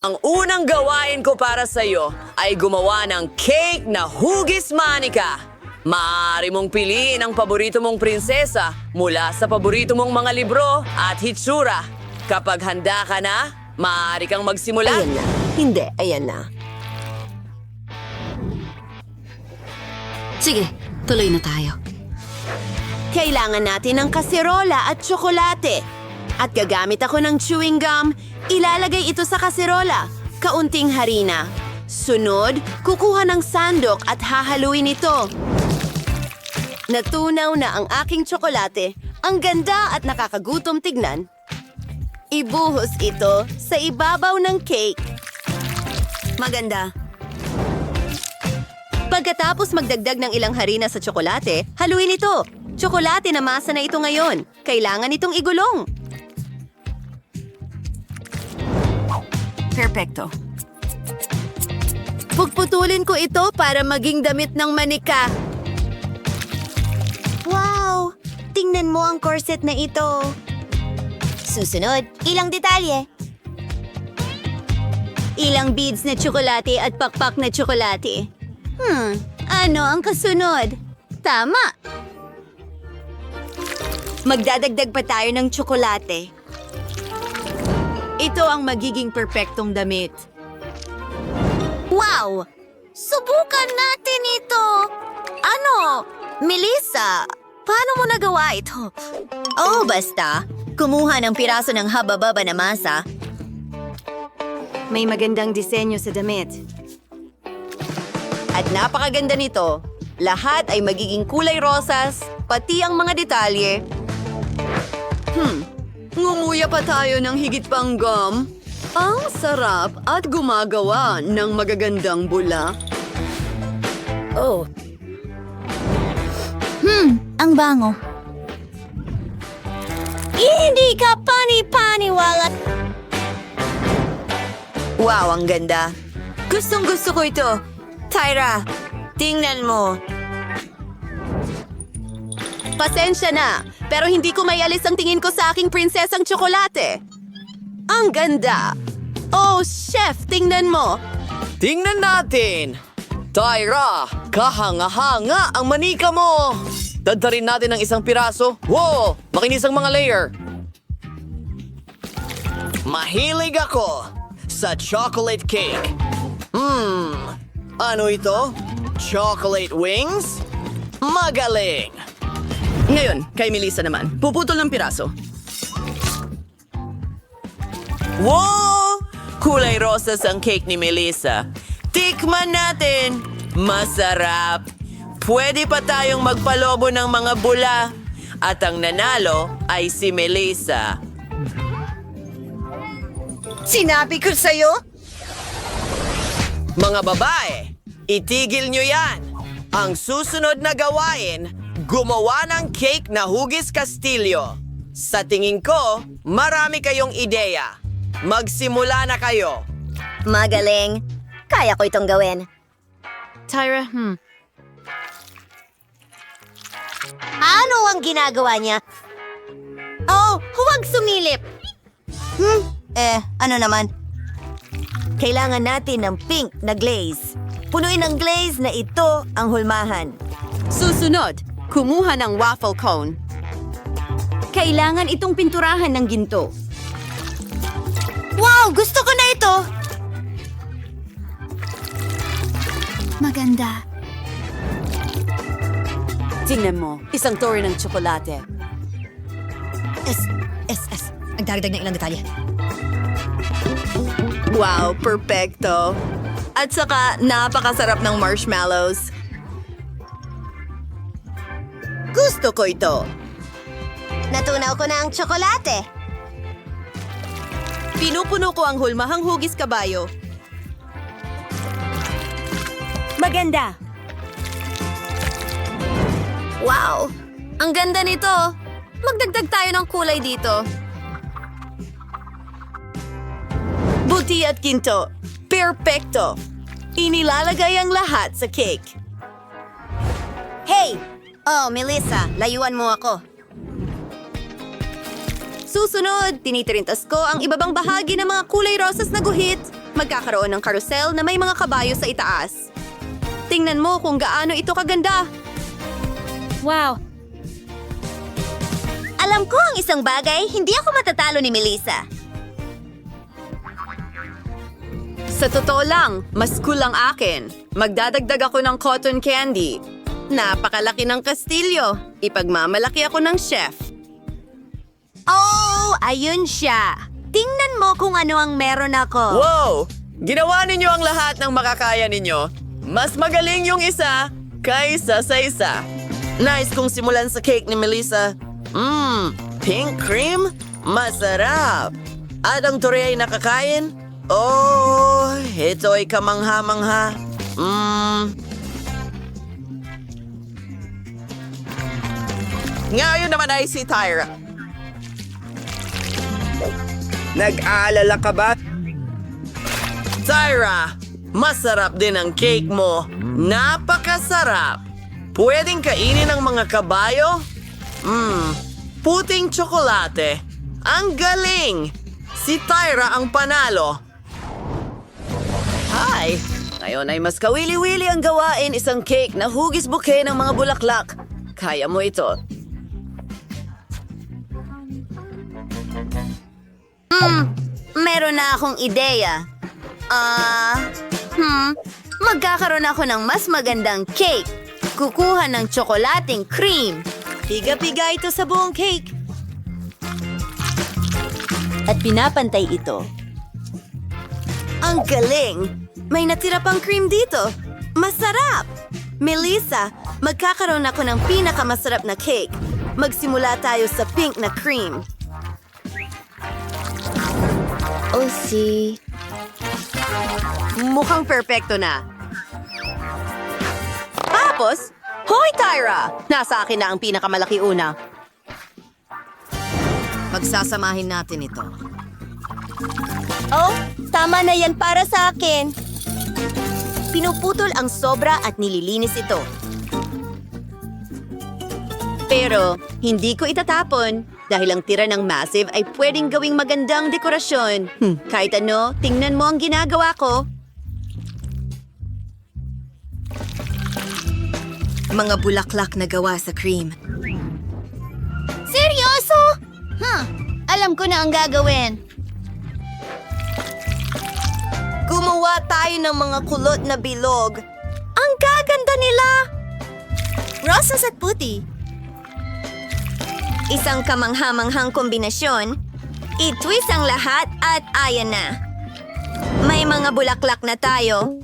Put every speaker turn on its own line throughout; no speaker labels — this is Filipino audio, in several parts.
Ang unang gawain ko para sa'yo ay gumawa ng cake na hugis manika. Maaari mong piliin ang paborito mong prinsesa mula sa paborito mong mga libro at hitsura. Kapag handa ka na, maaari kang magsimula.
Ayan na. Hindi, ayan na.
Sige, tuloy na tayo.
Kailangan natin ng kaserola at tsokolate. At gagamit ako ng chewing gum. Ilalagay ito sa kaserola. Kaunting harina. Sunod, kukuha ng sandok at hahaluin ito. Natunaw na ang aking tsokolate. Ang ganda at nakakagutom tignan. Ibuhos ito sa ibabaw ng cake. Maganda. Pagkatapos magdagdag ng ilang harina sa tsokolate, haluin ito. Tsokolate na masa na ito ngayon. Kailangan itong igulong. Perfecto. Pugputulin ko ito para maging damit ng manika. Wow! Tingnan mo ang corset na ito. Susunod, ilang detalye. Ilang beads na tsokolate at pakpak na tsokolate. Ano ang kasunod? Tama! Magdadagdag pa tayo ng tsokolate. Ito ang magiging perpektong damit. Wow! Subukan natin ito! Ano? Melissa, paano mo nagawa ito? Oh, basta. Kumuha ng piraso ng haba-baba na masa. May magandang disenyo sa damit. At napakaganda nito. Lahat ay magiging kulay rosas, pati ang mga detalye. Ngumuya pa tayo ng higit pang gum. Ang sarap at gumagawa ng magagandang bula. Oh.
Ang bango.
Hindi ka pani-paniwala. Wow, ang ganda. Gustong-gusto ko ito. Tyra, tingnan mo. Pasensya na, pero hindi ko maialis ang tingin ko sa aking prinsesang tsokolate. Ang ganda. Oh, chef, tingnan mo.
Tingnan natin! Tyra, kahanga-hanga ang manika mo! Daddarin natin ng isang piraso. Wow! Makinis ang mga layer. Mahilig ako sa chocolate cake. Ano ito? Chocolate wings? Magaling!
Ngayon, kay Melissa naman. Puputol ng piraso.
Wow! Kulay rosas ang cake ni Melissa. Tikman natin! Masarap! Pwede pa tayong magpalobo ng mga bula. At ang nanalo ay si Melissa.
Sinabi ko sa'yo?
Mga babae, itigil nyo yan! Ang susunod na gawain, gumawa ng cake na hugis kastilyo. Sa tingin ko, marami kayong ideya. Magsimula na kayo.
Magaling. Kaya ko itong gawin.
Tyra,
Ano ang ginagawa niya? Oh, huwag sumilip! Ano naman? Kailangan natin ng pink na glaze. Punuin ng glaze na ito ang hulmahan. Susunod, kumuha ng waffle cone. Kailangan itong pinturahan ng ginto. Wow! Gusto ko na ito!
maganda.
Tingnan mo, isang tori ng tsokolate.
Nagdaragdag ng ilang detalye.
Wow, perfecto. At saka, napakasarap ng marshmallows. Gusto ko ito. Natunaw ko na ang tsokolate. Pinupuno ko ang hulmahang hugis kabayo. Maganda. Wow! Ang ganda nito. Magdagdag tayo ng kulay dito. Buti at ginto. Perfecto. Inilalagay ang lahat sa cake. Hey! Oh, Melissa, layuan mo ako. Susunod, tinitirintas ko ang ibabang bahagi ng mga kulay rosas na guhit. magkakaroon ng karusel na may mga kabayo sa itaas. Tingnan mo kung gaano ito kaganda.
Wow!
Alam ko ang isang bagay, hindi ako matatalo ni Melissa. Sa totoo lang, mas cool ang akin. Magdadagdag ako ng cotton candy. Napakalaki ng kastilyo. Ipagmamalaki ako ng chef. Oh, ayun siya. Tingnan mo kung ano ang meron ako.
Wow! Ginawa ninyo ang lahat ng makakaya ninyo. Mas magaling yung isa kaysa sa isa. Nice kung simulan sa cake ni Melissa. Pink cream? Masarap! At ang turi ay nakakain? Oh, ito ay kamangha-mangha. Ngayon naman ay si Tyra. Nag-aalala ka ba? Tyra, masarap din ang cake mo. Napakasarap. Pwedeng kainin ng mga kabayo? Puting tsokolate. Ang galing! Si Tyra ang panalo. Hi! Ngayon ay mas kawili-wili ang gawain isang cake na hugis bouquet ng mga bulaklak. Kaya mo ito.
Meron na akong ideya. Magkakaroon ako ng mas magandang cake. Kukuha ng tsokolating cream. Piga-piga ito sa buong cake. At pinapantay ito. Ang galing! May natira pang cream dito. Masarap! Melissa, magkakaroon ako ng pinakamasarap na cake. Magsimula tayo sa pink na cream. Oh, si... Mukhang perpekto na. Tapos, hoy Tyra! Nasa akin na ang pinakamalaki una. Magsasamahin natin ito. Oh, tama na yan para sa akin. Pinuputol ang sobra at nililinis ito. Pero, hindi ko itatapon dahil ang tira ng massive ay pwedeng gawing magandang dekorasyon. Kahit ano, tingnan mo ang ginagawa ko. Mga bulaklak na gawa sa cream. Seryoso? Alam ko na ang gagawin. Gumawa tayo ng mga kulot na bilog. Ang gaganda nila! Rosas at puti. Isang kamangha-manghang kombinasyon. I-twist ang lahat at ayan na. May mga bulaklak na tayo.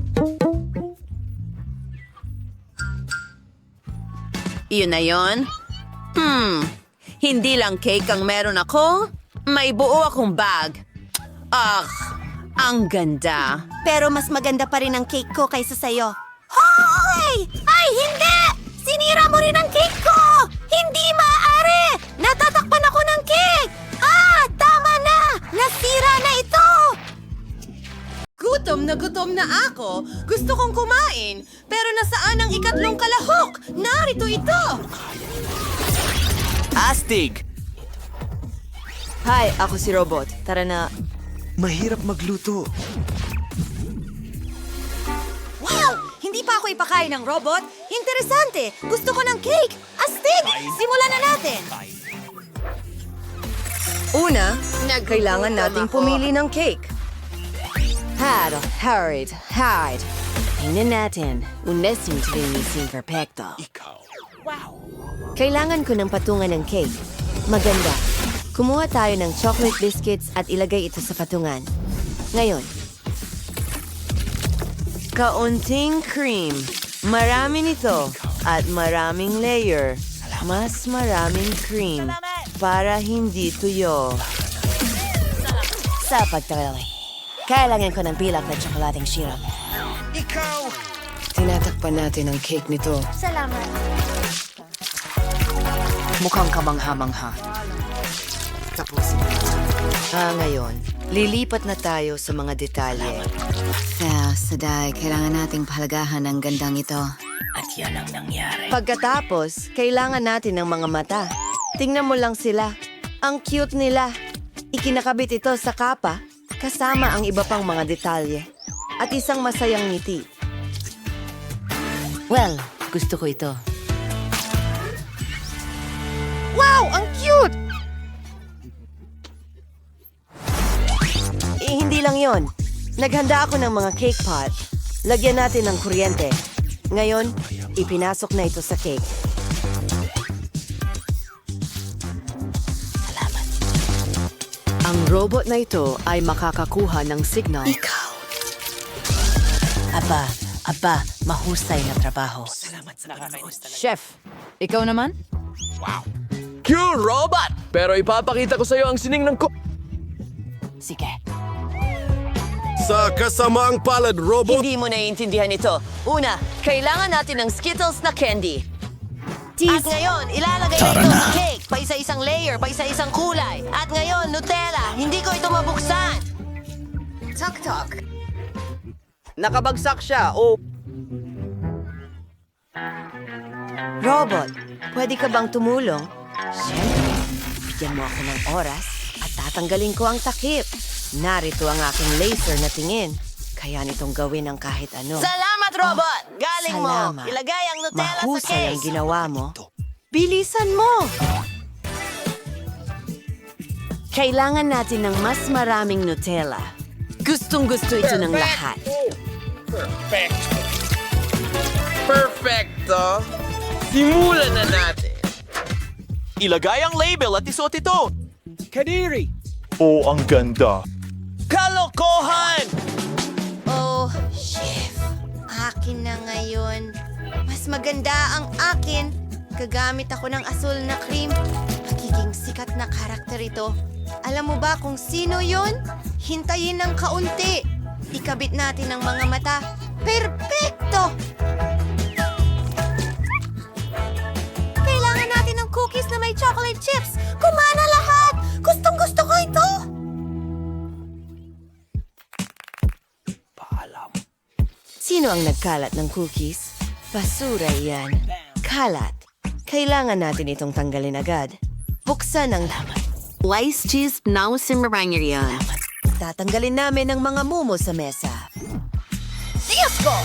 Iyon na yon. Hindi lang cake ang meron ako. May buo akong bag. Ang ganda. Pero mas maganda pa rin ang cake ko kaysa sa'yo. Hoy! Ay, hindi! Sinira mo rin ang cake ko! Hindi maaari! Natatakpan ako ng cake! Tama na! Nasira na ito! Gutom na ako. Gusto kong kumain. Pero nasaan ang ikatlong kalahok? Narito ito!
Astig!
Hi, ako si Robot. Tara na.
Mahirap magluto.
Wow! Hindi pa ako ipakain ng robot? Interesante! Gusto ko ng cake! Astig! Simulan na natin!
Una, kailangan nating pumili ng cake. Hard. Tingnan natin. Unesin trinisin perfecto. Kailangan ko ng patungan ng cake. Maganda. Kumuha tayo ng chocolate biscuits at ilagay ito sa patungan. Ngayon, kaunting cream. Marami nito at maraming layer. Mas maraming cream para hindi tuyo. Sa pagtawali, kailangan ko ng pilak na tsokolating syrup.
Ikaw!
Tinatakpan natin ang cake nito.
Salamat.
Mukhang kamangha-mangha. Tapusin. Ngayon, lilipat na tayo sa mga detalye.
Saday, kailangan nating pahalagahan ang gandang ito.
At yan ang nangyari. Pagkatapos, kailangan natin ng mga mata. Tingnan mo lang sila. Ang cute nila. Ikinakabit ito sa kapa.
kasama ang iba pang mga detalye at isang masayang ngiti.
Well, gusto ko ito.
Wow! Ang cute! Hindi lang yon. Naghanda ako ng mga cake pot. Lagyan natin ng kuryente. Ngayon, ipinasok na ito sa cake.
Ang robot na ito ay makakakuha ng signal.
Aba, mahusay na trabaho.
Chef, ikaw naman?
Cute robot! Pero ipapakita ko sa'yo ang sining ng
Sige.
Sa kasamaang palad, robot.
Hindi mo naiintindihan ito. Una, kailangan natin ng Skittles na candy.
At ngayon, ilalagay na ito sa cake. Pa isa-isang layer, pa isa-isang kulay. At ngayon, Nutella. Hindi ko ito mabuksan.
Tok-tok.
Nakabagsak siya, oh.
Robot, pwede ka bang tumulong? Siyempre, bigyan mo ako ng oras at tatanggalin ko ang takip. Narito ang aking laser na tingin. Kaya nitong gawin ang kahit ano.
Salamat, robot! Galing
Salamat.
mo! Ilagay ang Nutella sa
Mahusay ang
cake!
ginawa mo. Bilisan mo! Kailangan natin ng mas maraming Nutella. Gustong-gusto ito ng lahat.
Perfecto! Simulan na natin! Ilagay ang label at isuot ito!
Kadiri!
Oh, ang ganda.
Kalokohan!
Oh, chef. Akin na ngayon. Mas maganda ang akin. Gagamit ako ng asul na cream. Magiging sikat na karakter ito. Alam mo ba kung sino yon? Hintayin ng kaunti. Ikabit natin ang mga mata. Perpekto! Kailangan natin ng cookies na may chocolate chips. Kumana lahat! Gustong-gusto ko ito!
Sino ang nagkalat ng cookies? Basura yan. Kalat. Kailangan natin itong tanggalin agad. Buksan ang
Sliced cheese na simarangir yan.
tatanggalin namin ang mga mumo sa mesa.
Diyos ko!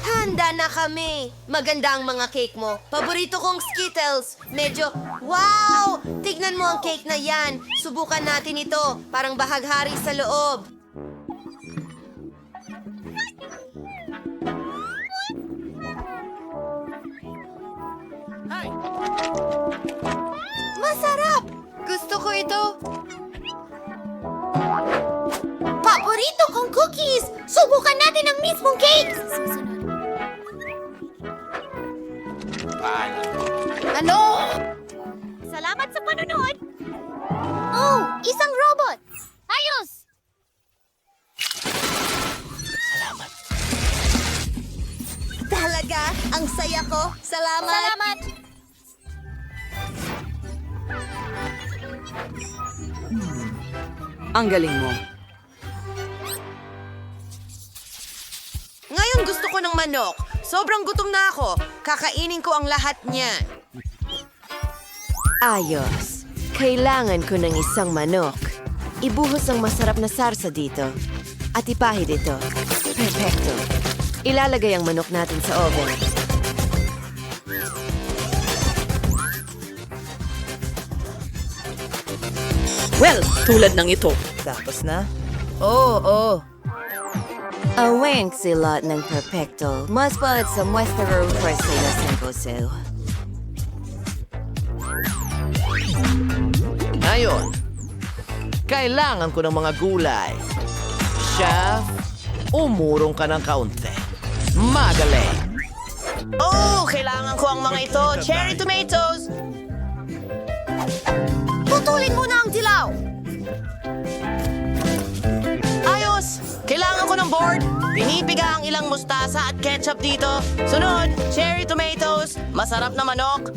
Handa na kami. Maganda ang mga cake mo. Paborito kong Skittles. Medyo, wow! Tignan mo ang cake na yan. Subukan natin ito. Parang bahaghari sa loob. Masarap! Gusto ko ito. Paborito kong cookies! Subukan natin ang mismong cake! Ano? Salamat sa panonood! Oh, isang robot! Ayos! Salamat. Talaga? Ang saya ko? Salamat! Salamat!
Ang galing mo.
Ngayon gusto ko ng manok. Sobrang gutom na ako. Kakainin ko ang lahat niyan.
Ayos. Kailangan ko ng isang manok. Ibuhos ang masarap na sarsa dito. At ipahid ito. Perfecto. Ilalagay ang manok natin sa oven.
Well, tulad ng ito.
Tapos na? Oo. Aweng silot ng perfecto. Mas balat sa muestero prese na singkoso.
Ngayon, kailangan ko ng mga gulay. Chef, umurong ka ng kaunti. Magaling!
Oh, kailangan ko ang mga ito. Cherry tomatoes.
Putulin mo na ang dilaw!
Ayos! Kailangan ko ng board. Pinipiga ang ilang mustasa at ketchup dito. Sunod, cherry tomatoes. Masarap na manok.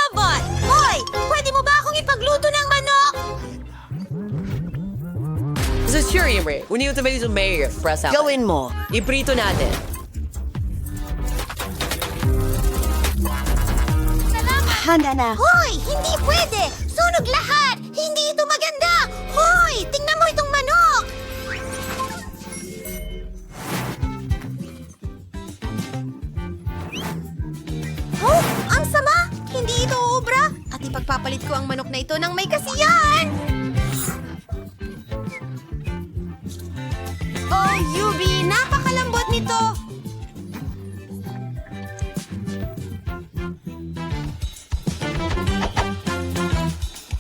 Robot! Hoy! Pwede mo ba akong ipagluto ng manok?
Siyempre, uniyo tayo sa mayor. Press out.
Gawin mo. Iprito natin.
Handa na. Hoy! Hindi pwede! Sunog lahat! Hindi ito maganda! Hoy! Tingnan mo itong manok! Oh! Ang sama! Hindi ito obra! At ipagpapalit ko ang manok na ito ng may kasiyahan! Oh, Yubi! Napakalambot nito!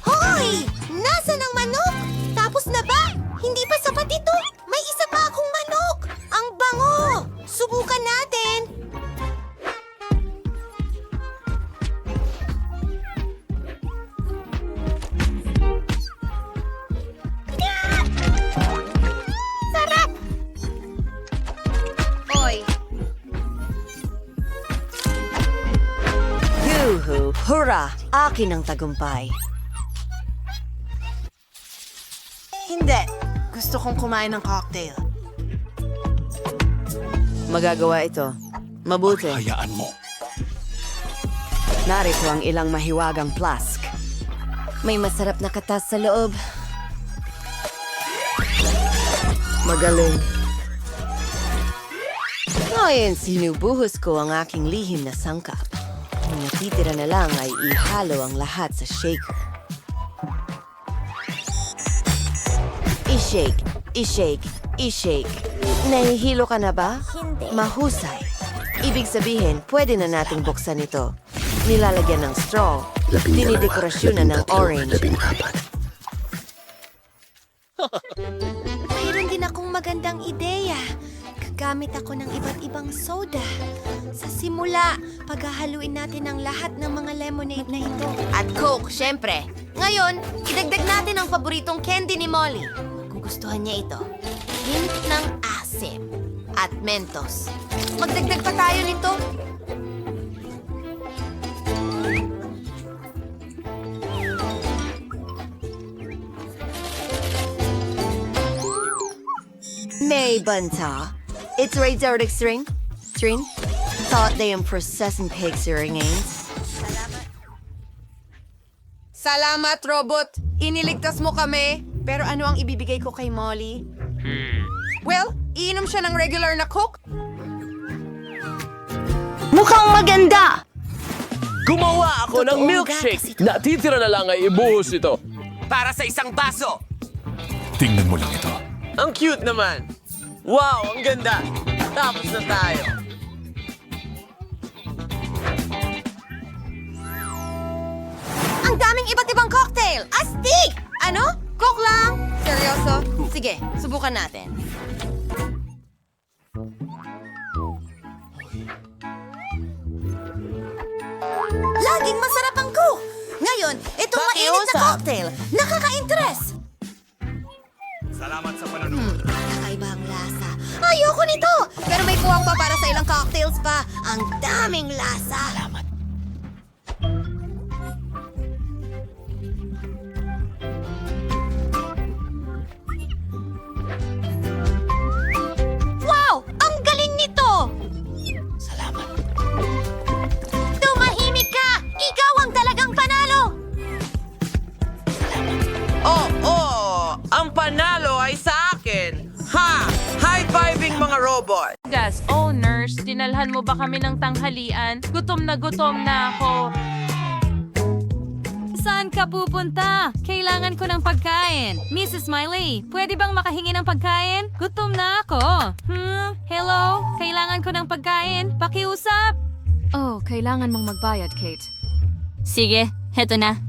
Hoy! Nasaan ang manok? Tapos na ba? Hindi pa sapat ito. May isa pa akong manok. Ang bango. Subukan natin. Sarap! Oy!
Yuhu! Hurra! Akin ang tagumpay.
Hindi. Gusto kong kumain ng cocktail.
Magagawa ito. Mabuti.
Hayaan mo.
Narito ang ilang mahiwagang flask. May masarap na katas sa loob. Magaling. Ngayon, sinubuhos ko ang aking lihim na sangkap. Ang natitira na lang ay ihalo ang lahat sa shaker. I-shake, i-shake, i-shake. Nahihilo ka na ba?
Hindi.
Mahusay. Ibig sabihin, pwede na nating buksan ito. Nilalagyan ng straw. Dinidekorasyonan ng orange.
Mayroon din akong magandang ideya. Gagamit ako ng iba't ibang soda. Sa simula, paghahaluin natin ang lahat ng mga lemonade na ito. At Coke, syempre. Ngayon, idagdag natin ang paboritong candy ni Molly. Magugustuhan niya ito. Hint ng asim at mentos. Magdagdag pa tayo nito.
May banta. It's Razordic string. String. Thought they am processing pig hearing aids.
Salamat, robot. Iniligtas mo kami. Pero ano ang ibibigay ko kay Molly? Well, iinom siya ng regular na Coke.
Mukhang maganda!
Gumawa ako ng
Totoong
milkshake.
gatas ito.
Natitira na lang ay ibuhos ito.
Para sa isang baso.
Tingnan mo lang ito.
Ang cute naman. Wow, ang ganda. Tapos na tayo.
Ang daming iba't ibang cocktail! Astig!
Ano? Coke lang? Seryoso? Sige, subukan natin.
Laging masarap ang Coke! Ngayon, itong mainit na
Pakiusap.
cocktail. Nakaka-interest! Kakaiba ang lasa. Ayoko nito! Pero may puwang pa para sa ilang cocktails pa. Ang daming lasa. Salamat. Wow! Ang galing nito! Salamat. Tumahimik ka! Ikaw ang talagang panalo!
Oh! Ang panalo ay sa akin! Ha! High-fiving mga robot!
Gas owners, dinalhan mo ba kami ng tanghalian? Gutom na ako. Saan ka pupunta? Kailangan ko ng pagkain. Mrs. Smiley, pwede bang makahingi ng pagkain? Gutom na ako. Hello? Kailangan ko ng pagkain? Pakiusap?
Oh, kailangan mong magbayad, Kate.
Sige, heto na.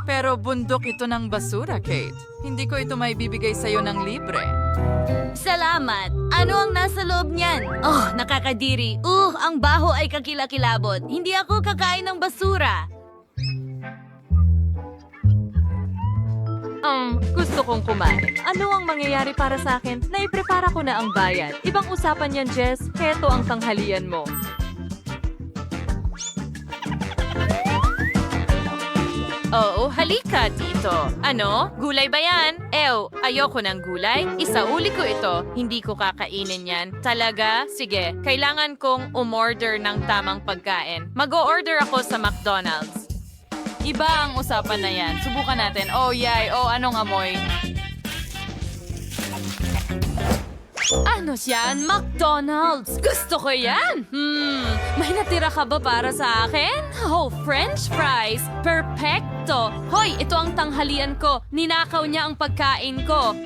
Pero bundok ito ng basura, Kate. Hindi ko ito may bibigay sa'yo ng libre.
Salamat. Ano ang nasa loob niyan? Oh, nakakadiri. Ang baho ay kakilakilabot. Hindi ako kakain ng basura. Gusto kong kumain. Ano ang mangyayari para sa akin? Naiprepara ko na ang bayad. Ibang usapan yan, Jess. Heto ang tanghalian mo. Oo, halika dito. Ano? Gulay ba yan? ayoko ng gulay. Isauli ko ito. Hindi ko kakainin yan. Talaga? Sige, kailangan kong umorder ng tamang pagkain. Mag-o-order ako sa McDonald's. Iba ang usapan na yan. Subukan natin. Oh, yay. Oh, anong amoy? Ano yan? McDonald's! Gusto ko yan! May natira ka ba para sa akin? Oh, French fries! Perfecto! Hoy, ito ang tanghalian ko. Ninakaw niya ang pagkain ko.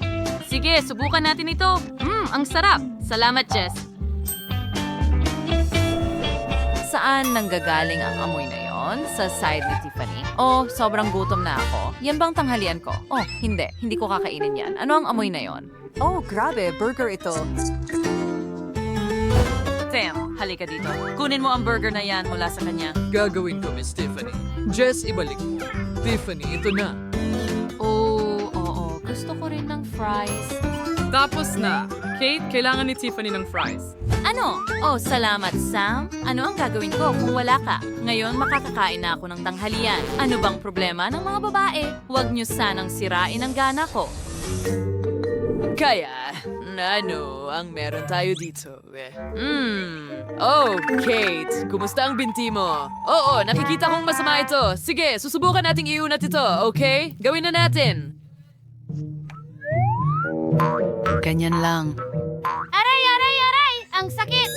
Sige, subukan natin ito. Ang sarap. Salamat, Jess. Saan nanggagaling ang amoy na yon? Sa side ni Tiffany? Oh, sobrang gutom na ako. Yan bang tanghalian ko? Oh, hindi. Hindi ko kakainin yan. Ano ang amoy na yon?
Oh, grabe. Burger ito.
Sam, halika dito. Kunin mo ang burger na yan mula sa kanya.
Gagawin ko, Miss Tiffany. Jess, ibalik mo. Tiffany, ito na.
Oh, oo. Gusto ko rin ng fries.
Tapos na. Kate, kailangan ni Tiffany ng fries.
Ano? Oh, salamat, Sam. Ano ang gagawin ko kung wala ka? Ngayon, makakakain na ako ng tanghalian. Ano bang problema ng mga babae? Huwag niyo sanang sirain ang gana ko.
Kaya, ano ang meron tayo dito? Oh, Kate, kumusta ang binti mo? Oo, nakikita kong masama ito. Sige, susubukan nating iunat ito, okay? Gawin na natin.
Ganyan lang.
Aray, aray, aray! Ang sakit!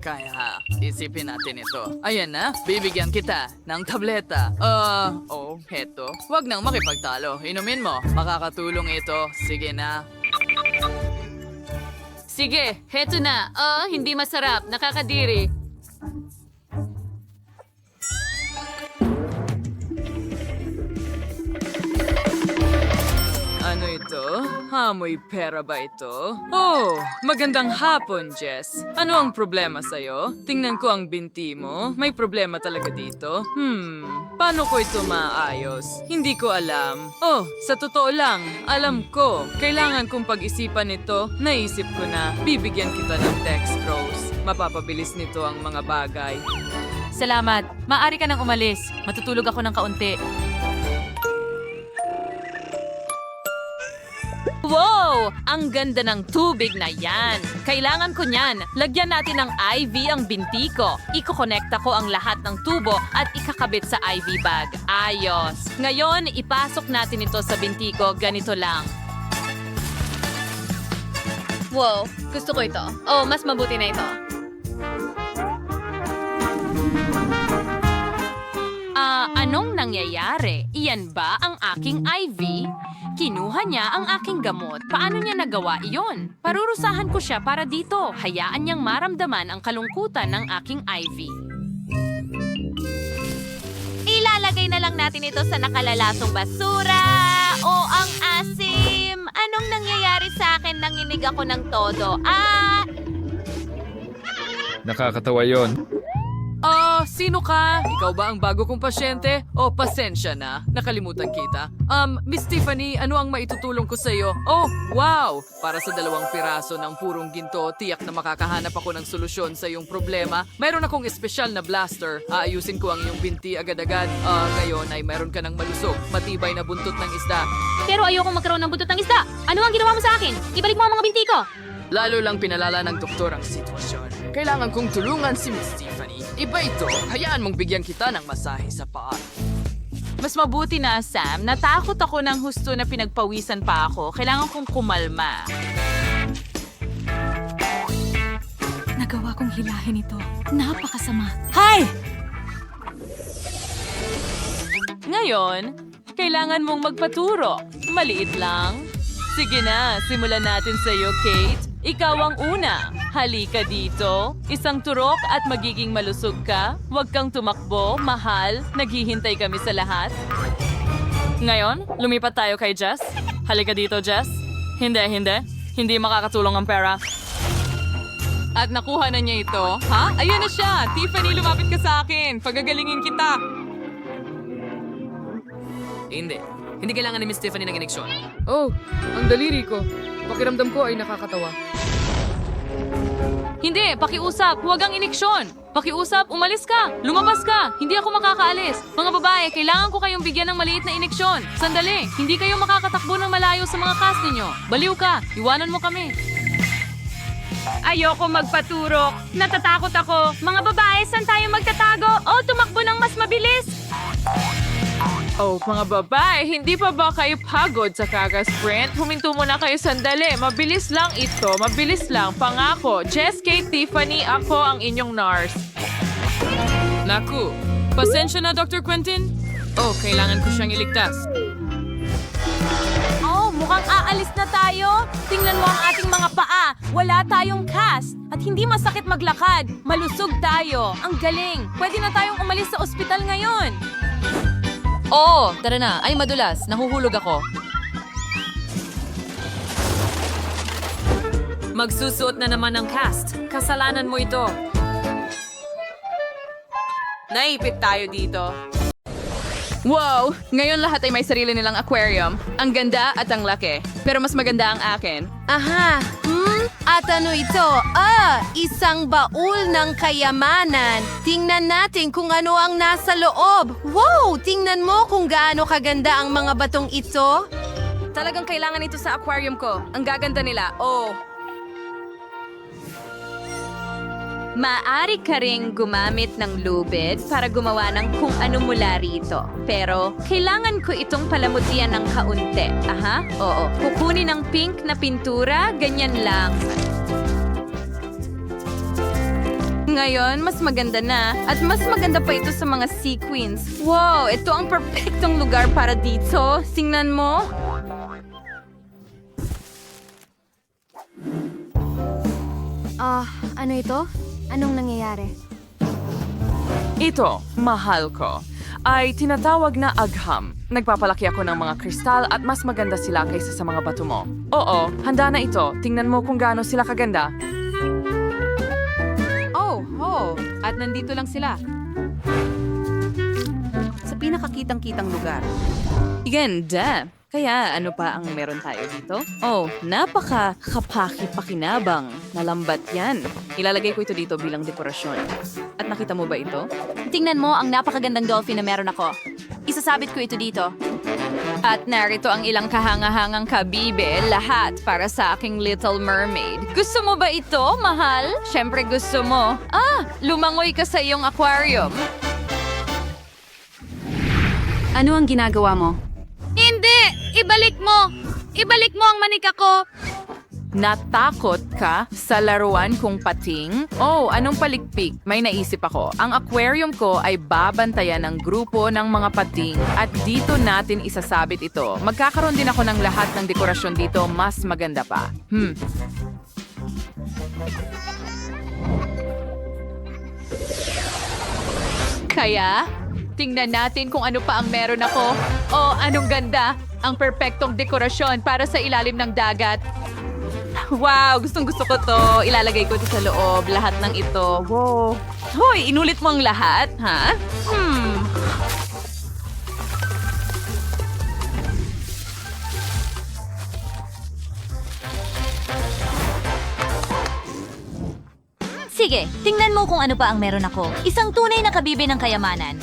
Kaya, isipin natin ito. Ayan na, bibigyan kita ng tableta. Heto. Huwag nang makipagtalo. Inumin mo. Makakatulong ito. Sige na.
Sige, heto na. Oh, hindi masarap. Nakakadiri.
Ano ito? Hamoy pera ba ito? Oh, magandang hapon, Jess. Ano ang problema sa'yo? Tingnan ko ang binti mo. May problema talaga dito. Paano ko ito maayos? Hindi ko alam. Oh, sa totoo lang, alam ko. Kailangan kong pag-isipan ito. Naisip ko na, bibigyan kita ng dextrose. Mapapabilis nito ang mga bagay.
Salamat. Maaari ka nang umalis. Matutulog ako ng kaunti. Wow! Ang ganda ng tubig na yan. Kailangan ko niyan. Lagyan natin ng IV ang binti ko. Iko-connecta ko ang lahat ng tubo at ikakabit sa IV bag. Ayos. Ngayon, ipasok natin ito sa binti ko. Ganito lang. Wow, gusto ko ito. Oh, mas mabuti na ito. Anong nangyayari? Iyan ba ang aking IV? Kinuha niya ang aking gamot. Paano niya nagawa iyon? Parurusahan ko siya para dito. Hayaan niyang maramdaman ang kalungkutan ng aking IV.
Ilalagay na lang natin ito sa nakalalasong basura. O ang asim! Anong nangyayari sa akin nang inig ako ng todo?
Nakakatawa yon.
Sino ka? Ikaw ba ang bago kong pasyente? O, pasensya na. Nakalimutan kita. Miss Tiffany, ano ang maitutulong ko sa'yo? Oh, wow! Para sa 2 piraso ng purong ginto, tiyak na makakahanap ako ng solusyon sa iyong problema. Mayroon akong espesyal na blaster. Aayusin ko ang iyong binti agad-agad. Ngayon ay mayroon ka ng malusog, matibay na buntot ng isda.
Pero ayokong magkaroon ng buntot ng isda. Ano ang ginawa mo sa akin? Ibalik mo ang mga binti ko.
Lalo lang pinalala ng doktor ang sitwasyon. Kailangan kong tulungan si Miss Tiffany. Iba ito, hayaan mong bigyan kita ng masahe sa paa.
Mas mabuti na, Sam. Natakot ako ng husto na pinagpawisan pa ako. Kailangan kong kumalma. Nagawa kong hilahin ito. Napakasama. Hay! Ngayon, kailangan mong magpaturo. Maliit lang. Sige na, simulan natin sa iyo, Kate. Ikaw ang una. Halika dito. Isang turok at magiging malusog ka. Huwag kang tumakbo, mahal. Naghihintay kami sa lahat. Ngayon, lumipat tayo kay Jess. Halika dito, Jess. Hindi. Hindi makakatulong ang pera. At nakuha na niya ito. Ha? Ayun na siya! Tiffany, lumapit ka sa akin. Pagagalingin kita.
Hindi kailangan ni Miss Tiffany ng ineksyon. Oh, ang daliri ko. Pakiramdam ko ay nakakatawa.
Hindi, pakiusap. Huwag ang iniksyon. Pakiusap, umalis ka. Lumabas ka. Hindi ako makakaalis. Mga babae, kailangan ko kayong bigyan ng maliit na iniksyon. Sandali, hindi kayo makakatakbo ng malayo sa mga cast ninyo. Baliw ka. Iwanan mo kami. Ayoko magpaturok. Natatakot ako. Mga babae, saan tayo magtatago? O tumakbo ng mas mabilis? Oh, mga babae, hindi pa ba kayo pagod sa kaka-sprint? Huminto muna kayo sandali. Mabilis lang ito. Mabilis lang. Pangako. Jess, Kate, Tiffany, ako ang inyong nurse. Naku, pasensya na, Dr. Quentin. Oh, kailangan ko siyang iligtas.
Oh, mukhang aalis na tayo. Tingnan mo ang ating mga paa. Wala tayong cast. At hindi masakit maglakad. Malusog tayo. Ang galing. Pwede na tayong umalis sa ospital ngayon.
Oo, tara na. Ay, madulas. Nahuhulog ako. Magsusuot na naman ng cast. Kasalanan mo ito. Naipit tayo dito.
Wow! Ngayon lahat ay may sarili nilang aquarium. Ang ganda at ang laki. Pero mas maganda ang akin.
Aha! At ano ito? Isang baul ng kayamanan. Tingnan natin kung ano ang nasa loob. Wow! Tingnan mo kung gaano kaganda ang mga batong ito.
Talagang kailangan ito sa aquarium ko. Ang gaganda nila. Oh.
Maaari ka ring gumamit ng lubid para gumawa ng kung ano mula rito. Pero, kailangan ko itong palamutian ng kaunti. Aha, oo. Kukunin ng pink na pintura, ganyan lang.
Ngayon, mas maganda na. At mas maganda pa ito sa mga sequins. Wow! Ito ang perfectong lugar para dito. Tingnan mo.
Ano ito? Anong nangyayari?
Ito, mahal ko, ay tinatawag na agham. Nagpapalaki ako ng mga kristal at mas maganda sila kaysa sa mga bato mo. Oo, handa na ito. Tingnan mo kung gaano sila kaganda.
Oh. At nandito lang sila. Sa pinakakitang-kitang lugar.
Ganda! Kaya ano pa ang meron tayo dito? Oh, napaka-kapaki-pakinabang na lambat yan. Ilalagay ko ito dito bilang dekorasyon. At nakita mo ba ito?
Tingnan mo ang napakagandang dolphin na meron ako. Isasabit ko ito dito.
At narito ang ilang kahangahangang kabibe, lahat para sa aking Little Mermaid. Gusto mo ba ito, mahal? Siyempre gusto mo. Lumangoy ka sa iyong aquarium.
Ano ang ginagawa mo?
Hindi! Ibalik mo! Ibalik mo ang manika ko! Natakot ka sa laruan kong pating? Oh, anong paligpik? May naisip ako. Ang aquarium ko ay babantayan ng grupo ng mga pating at dito natin isasabit ito. Magkakaroon din ako ng lahat ng dekorasyon dito, mas maganda pa.
Kaya, tingnan natin kung ano pa ang meron ako. Oh, anong ganda! Ang perpektong dekorasyon para sa ilalim ng dagat. Wow, gustong-gusto ko to. Ilalagay ko ito sa loob, lahat ng ito. Wow. Hoy, inulit mo ang lahat, ha?
Sige, tingnan mo kung ano pa ang meron ako. Isang tunay na kabibe ng kayamanan.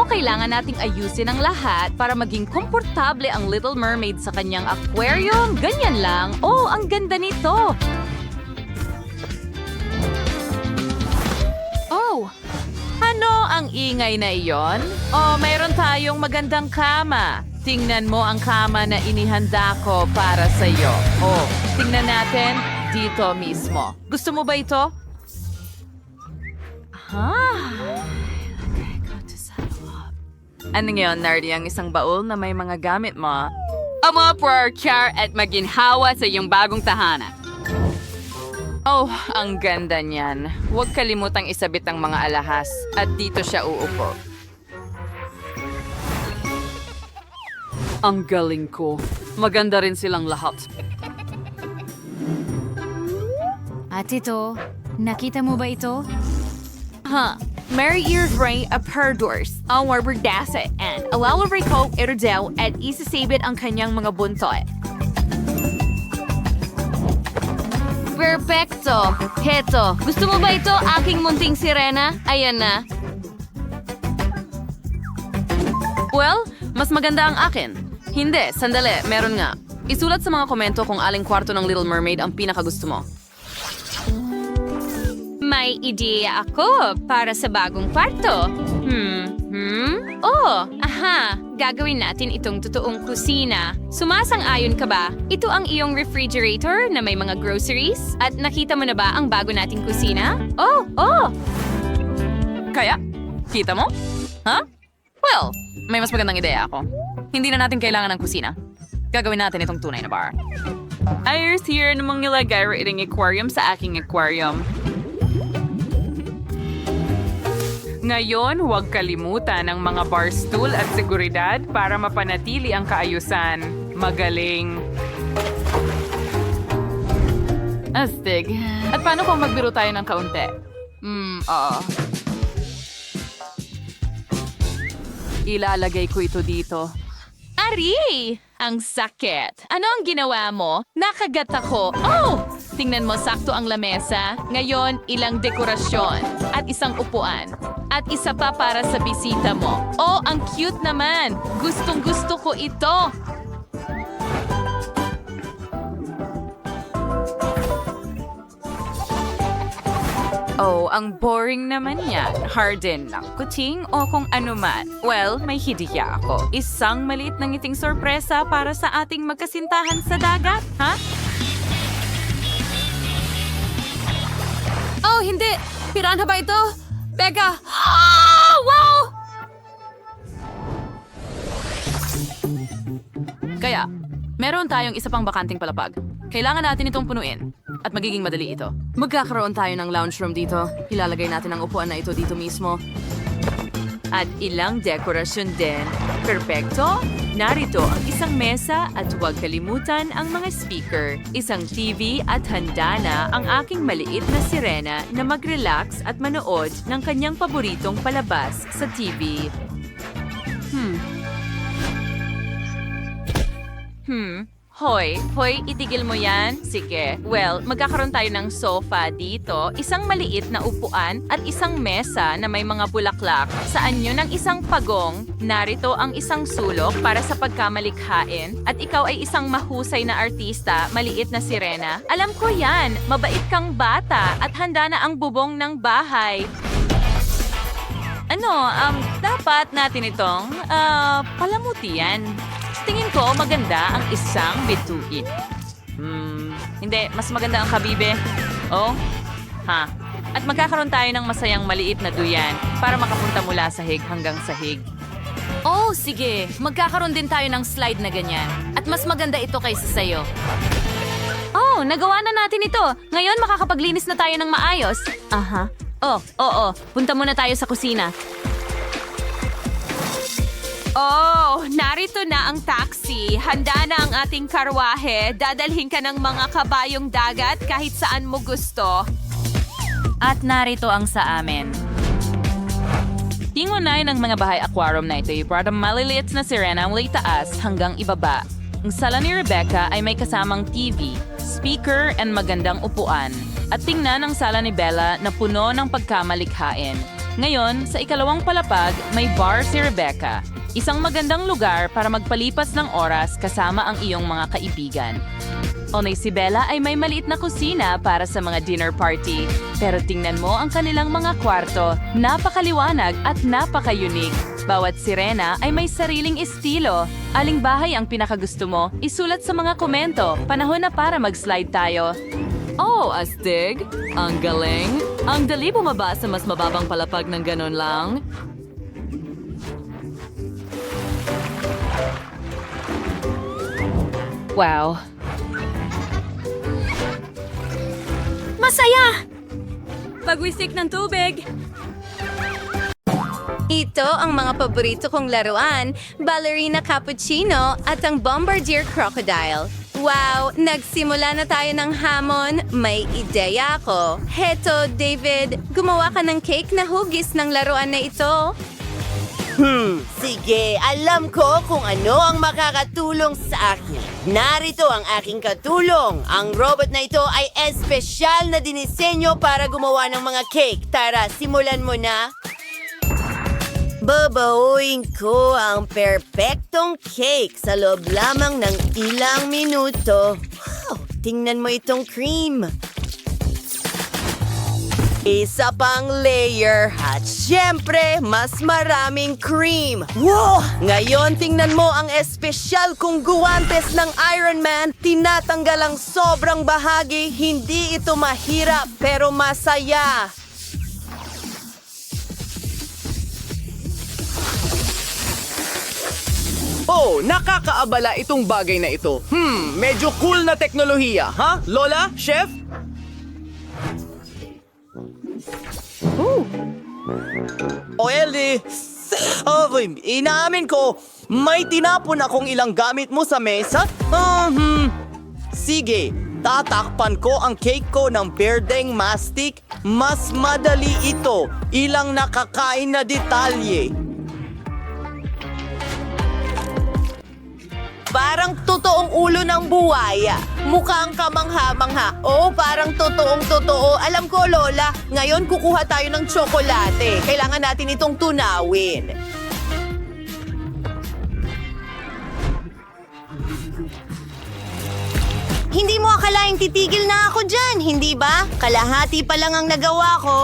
Kailangan nating ayusin ang lahat para maging komportable ang Little Mermaid sa kanyang aquarium. Ganyan lang. Oh, ang ganda nito. Oh, ano ang ingay na iyon? Oh, mayroon tayong magandang kama. Tingnan mo ang kama na inihanda ko para sa iyo. Oh, tingnan natin dito mismo. Gusto mo ba ito? Ano ngayon, Nardi, ang isang baul na may mga gamit mo? Amo for char at maginhawa sa iyong bagong tahanan. Oh, ang ganda niyan. Huwag kalimutang isabit ang mga alahas at dito siya uupo. Ang galing ko. Maganda rin silang lahat.
At ito, nakita mo ba ito?
Mary Ears Ray of Perdors, ang warberdasa, and alalabay ko ito daw at isasabit ang kanyang mga buntot.
Perpekto! Heto, gusto mo ba ito, aking munting sirena? Ayan na.
Well, mas maganda ang akin. Hindi, sandali, meron nga. Isulat sa mga komento kung aling kwarto ng Little Mermaid ang pinakagusto mo.
May ideya ako para sa bagong kwarto. Oh, aha! Gagawin natin itong totoong kusina. Sumasang-ayon ka ba? Ito ang iyong refrigerator na may mga groceries? At nakita mo na ba ang bago nating kusina? Oh!
Kaya? Kita mo? Ha? Well, may mas magandang ideya ako. Hindi na natin kailangan ng kusina. Gagawin natin itong tunay na bar. Ayos here namang nilagay ang aquarium sa aking aquarium. Ngayon, huwag kalimutan ang mga bar stool at seguridad para mapanatili ang kaayusan. Magaling. Astig. At paano kung magbiro tayo ng kaunti? Oo. Ilalagay ko ito dito.
Ari! Ang sakit. Ano ang ginawa mo? Nakagat ako. Oh! Tingnan mo, sakto ang lamesa. Ngayon, ilang dekorasyon. At isang upuan. At isa pa para sa bisita mo. Oh, ang cute naman. Gustong-gusto ko ito.
Oh, ang boring naman yan. Harden ng kuting o kung ano man. Well, may hidiya ako. Isang maliit na ngiting sorpresa para sa ating magkasintahan sa dagat, ha?
Oh, hindi. Piranha ba ito? Becca! Ah! Wow!
Kaya, meron tayong isa pang bakanting palapag. Kailangan natin itong punuin. At magiging madali ito. Magkakaroon tayo ng lounge room dito. Ilalagay natin ang upuan na ito dito mismo. At ilang dekorasyon din. Perpekto! Narito ang isang mesa at huwag kalimutan ang mga speaker, isang TV at handa na ang aking maliit na sirena na mag-relax at manood ng kanyang paboritong palabas sa TV. Hoy, itigil mo yan? Sige. Well, magkakaroon tayo ng sofa dito, isang maliit na upuan at isang mesa na may mga bulaklak. Saan yun ang isang pagong? Narito ang isang sulok para sa pagkamalikhain at ikaw ay isang mahusay na artista, maliit na sirena. Alam ko yan, mabait kang bata at handa na ang bubong ng bahay. Dapat natin itong, palamutian. Tingin ko maganda ang isang bituin. Hindi, mas maganda ang kabibe. Oh? Ha? At magkakaroon tayo ng masayang maliit na duyan para makapunta mula sahig hanggang sahig.
Oh, sige. Magkakaroon din tayo ng slide na ganyan. At mas maganda ito kaysa sa'yo. Oh, nagawa na natin ito. Ngayon makakapaglinis na tayo ng maayos. Aha. Oh, oo. Punta muna tayo sa kusina. Oh, narito na ang taxi. Handa na ang ating karwahe. Dadalhin ka ng mga kabayong dagat kahit saan mo gusto.
At narito ang sa amin. Tingunay ng mga bahay aquarium na ito ay para maliliit na sirena mula taas hanggang ibaba. Ang sala ni Rebecca ay may kasamang TV, speaker, and magandang upuan. At tingnan ang sala ni Bella na puno ng pagkamalikhain. Ngayon, sa ikalawang palapag, may bar si Rebecca. Isang magandang lugar para magpalipas ng oras kasama ang iyong mga kaibigan. Si Bella ay may maliit na kusina para sa mga dinner party. Pero tingnan mo ang kanilang mga kwarto. Napakaliwanag at napaka-unique. Bawat sirena ay may sariling estilo. Aling bahay ang pinakagusto mo? Isulat sa mga komento. Panahon na para mag-slide tayo. Oh, astig! Ang galing! Ang dali bumaba sa mas mababang palapag ng ganon lang. Wow.
Masaya!
Pagwisik ng tubig!
Ito ang mga paborito kong laruan, Ballerina Cappuccino at ang Bombardier Crocodile. Wow! Nagsimula na tayo ng hamon. May ideya ako. Heto, David, gumawa ka ng cake na hugis ng laruan na ito.
Sige, alam ko kung ano ang makakatulong sa akin. Narito ang aking katulong. Ang robot na ito ay espesyal na dinisenyo para gumawa ng mga cake. Tara, simulan mo na. Babauin ko ang perpektong cake sa loob lamang ng ilang minuto. Wow, tingnan mo itong cream. Isa pang layer at syempre, mas maraming cream. Wow! Ngayon, tingnan mo ang espesyal kong guwantes ng Iron Man. Tinatanggal ang sobrang bahagi. Hindi ito mahirap pero masaya.
Oh, nakakaabala itong bagay na ito. Medyo cool na teknolohiya, ha? Lola? Chef? O Ellie, inaamin ko, may tinapon akong ilang gamit mo sa mesa? Sige, tatakpan ko ang cake ko ng berdeng mastic. Mas madali ito, ilang nakakain na detalye.
Parang totoong ulo ng buwaya. Mukhang kamangha-mangha. Oh, parang totoong-totoo. Alam ko, Lola, ngayon kukuha tayo ng tsokolate. Kailangan natin itong tunawin. Hindi mo akalaing titigil na ako dyan, hindi ba? Kalahati pa lang ang nagawa ko.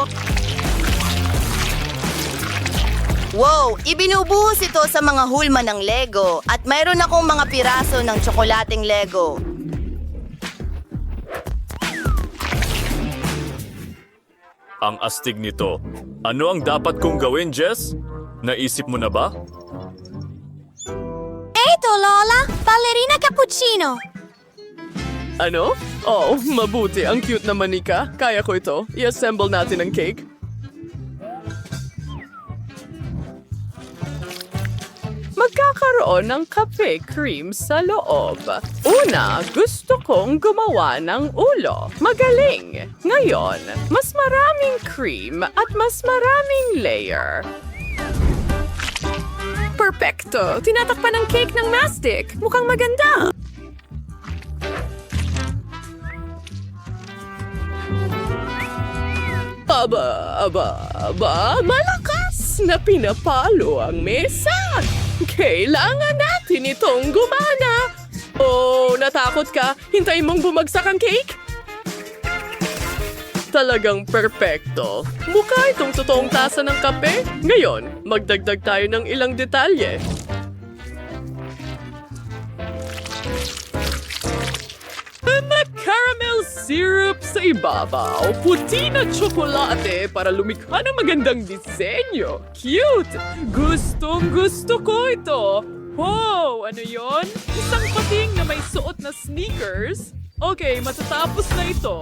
Wow! Ibinubuhos ito sa mga hulma ng Lego at mayroon akong mga piraso ng tsokolating Lego.
Ang astig nito. Ano ang dapat kong gawin, Jess? Naisip mo na ba?
Eto, Lola! Ballerina cappuccino!
Ano? Oh, mabuti. Ang cute naman, Nika. Kaya ko ito. I-assemble natin ang cake. Magkakaroon ng kape cream sa loob. Una, gusto kong gumawa ng ulo. Magaling! Ngayon, mas maraming cream at mas maraming layer. Perfecto! Tinatakpan ng cake ng mastic. Mukhang maganda. Aba, malakas na pinapalo ang mesa. Kailangan natin itong gumana. Oh, natakot ka? Hintayin mong bumagsak ang cake? Talagang perpekto. Mukha itong totoong tasa ng kape. Ngayon, magdagdag tayo ng ilang detalye. May caramel syrup sa ibabaw, puti na tsokolate para lumikha ng magandang disenyo. Cute! Gustong-gusto ko ito. Wow! Ano yon? Isang pating na may suot na sneakers? Okay, matatapos na ito.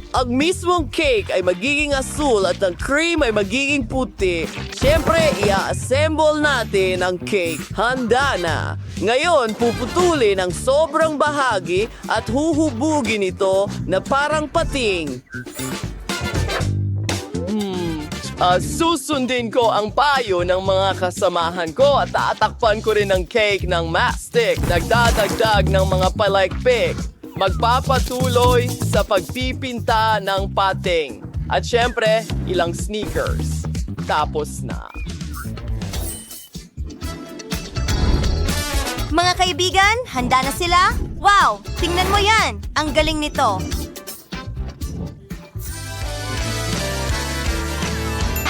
Ang mismong cake ay magiging asul at ang cream ay magiging puti. Siyempre, i-assemble natin ang cake. Handa na. Ngayon, puputulin ang sobrang bahagi at huhubugin ito na parang pating. Susundin ko ang payo ng mga kasamahan ko at tatakpan ko rin ang cake ng mastic. Nagdadagdag ng mga palaikpik. Magpapatuloy sa pagpipinta ng pating. At syempre, ilang sneakers. Tapos na.
Mga kaibigan, handa na sila? Wow! Tingnan mo yan! Ang galing nito.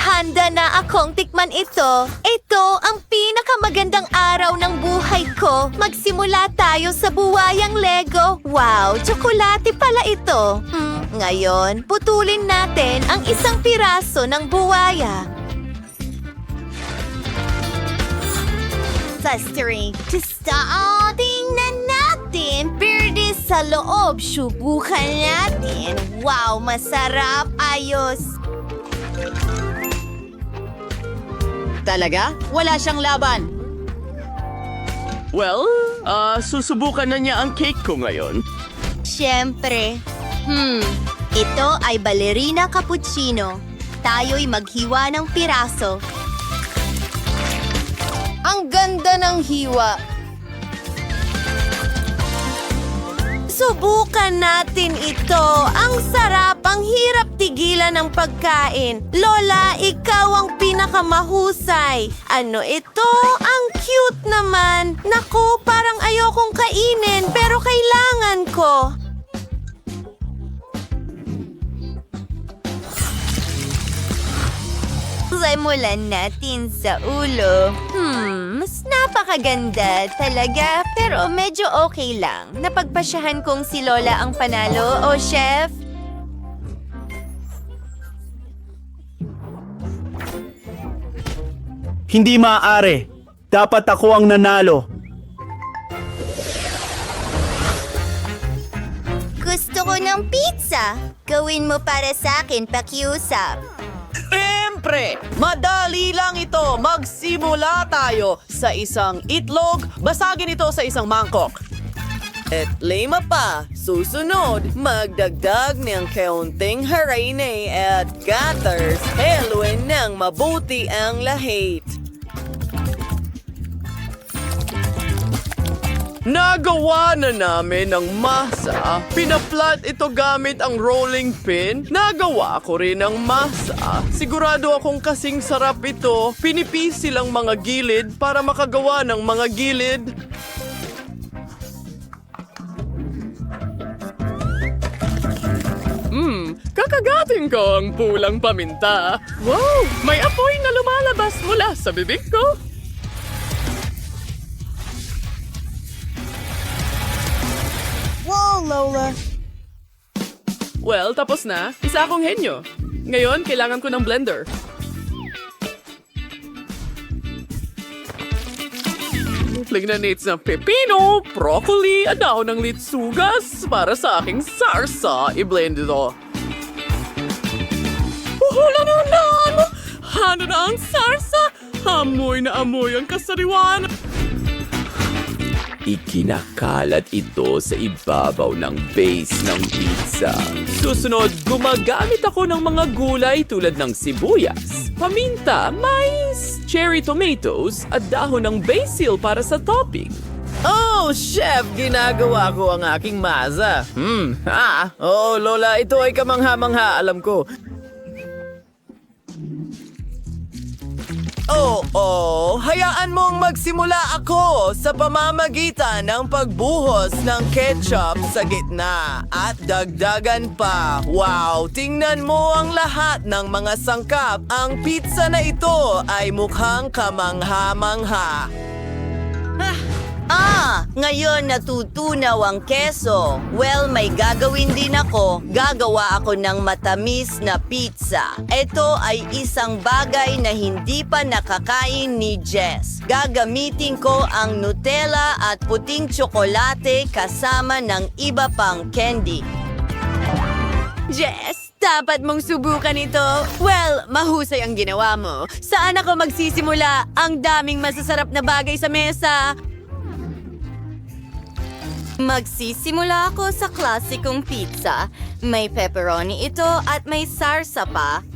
Handa na akong tikman ito. Ito ang pinakamagandang araw ng buhay ko. Magsimula tayo sa buwayang Lego. Wow, tsokolate pala ito. Ngayon, putulin natin ang isang piraso ng buwaya. Sa string, tingnan natin. Berde sa loob, subukan natin. Wow, masarap. Ayos.
Talaga? Wala siyang laban.
Well, susubukan na niya ang cake ko ngayon.
Siyempre. Ito ay ballerina cappuccino. Tayo'y maghiwa ng piraso.
ganda ng hiwa.
Subukan natin ito. Ang sarap, ang hirap tigilan ng pagkain. Lola, ikaw ang pinakamahusay. Ano ito? Ang cute naman. Naku, parang ayokong kainin pero kailangan ko. Simulan natin sa ulo. Mas napakaganda talaga, pero medyo okay lang. Napagpasyahan kong si Lola ang panalo, o chef?
Hindi maaari. Dapat ako ang nanalo.
Gusto ko ng pizza. Gawin mo para sa akin, pakiusap.
Siyempre, madali lang ito. Magsimula tayo sa isang itlog. Basagin ito sa isang mangkok. At lima pa, susunod, magdagdag ng kaunting harine at gutters. Haluin ng mabuti ang lahit. Nagawa na namin ang masa. Pinaplat ito gamit ang rolling pin. Nagawa ko rin ang masa. Sigurado akong kasing sarap ito. Pinipisi lang mga gilid para makagawa ng mga gilid. Kakagatin ko ang pulang paminta. Wow! May apoy na lumalabas mula sa bibig ko.
Wow, Lola.
Well, tapos na. Isa akong henyo. Ngayon, kailangan ko ng blender. Lignates ng pepino, broccoli, at dahon ng litsugas para sa aking sarsa. I-blend ito. Ano na ang sarsa? Amoy na amoy ang kasariwan.
Ikinakalat ito sa ibabaw ng base ng pizza.
Susunod, gumagamit ako ng mga gulay tulad ng sibuyas, paminta, mais, cherry tomatoes, at dahon ng basil para sa topping.
Oh, chef! Ginagawa ko ang aking masa. Oo, Lola, ito ay kamangha-mangha, alam ko. Hayaan mong magsimula ako sa pamamagitan ng pagbuhos ng ketchup sa gitna at dagdagan pa. Wow, tingnan mo ang lahat ng mga sangkap. Ang pizza na ito ay mukhang kamangha-mangha.
Ngayon natutunaw ang keso. Well, may gagawin din ako. Gagawa ako ng matamis na pizza. Ito ay isang bagay na hindi pa nakakain ni Jess. Gagamitin ko ang Nutella at puting tsokolate kasama ng iba pang candy. Jess, dapat mong subukan ito. Well, mahusay ang ginawa mo. Saan ako magsisimula? Ang daming masasarap na bagay sa mesa. Magsisimula ako sa klasikong pizza. May pepperoni ito at may sarsa pa.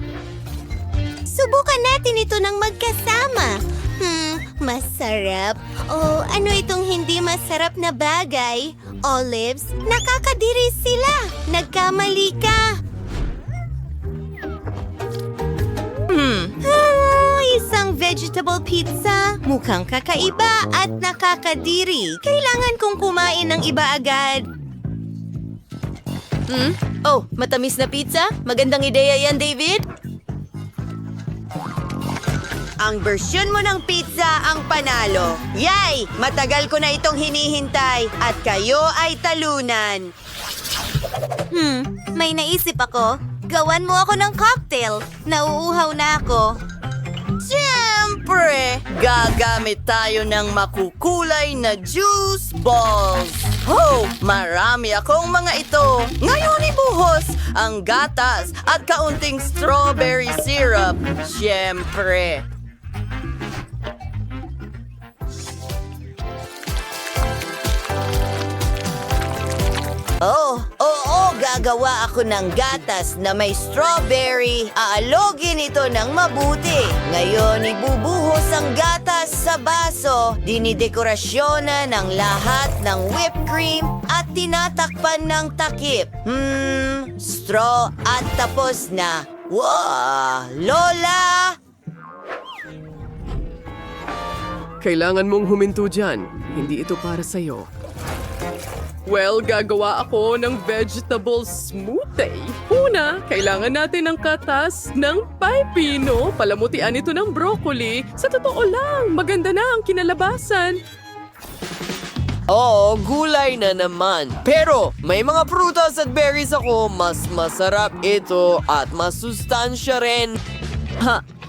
Subukan natin ito ng magkasama. Masarap. Oh, ano itong hindi masarap na bagay? Olives? Nakakadiri sila. Nagkamali ka. Isang vegetable pizza. Mukhang kakaiba at nakakadiri. Kailangan kong kumain ng iba agad.
Oh, matamis na pizza? Magandang ideya yan, David. Ang bersyon mo ng pizza ang panalo. Yay! Matagal ko na itong hinihintay at kayo ay talunan.
May naisip ako. Gawan mo ako ng cocktail. Nauuhaw na ako.
Siyempre, gagamit tayo ng makukulay na juice balls. Oh, marami akong mga ito. Ngayon ibuhos ang gatas at kaunting strawberry syrup. Siyempre. Oo,
Gagawa ako ng gatas na may strawberry. Aalogin ito ng mabuti. Ngayon, ibubuhos ang gatas sa baso. Dinidekorasyonan ng lahat ng whipped cream at tinatakpan ng takip. Straw at tapos na. Wow! Lola!
Kailangan mong huminto dyan. Hindi ito para sa'yo. Well, gagawa ako ng vegetable smoothie. Una, kailangan natin ng katas ng pipino. Palamutian ito ng broccoli. Sa totoo lang, maganda na ang kinalabasan. Oo, gulay na naman. Pero may mga prutas at berries ako. Mas masarap ito at masustansya rin.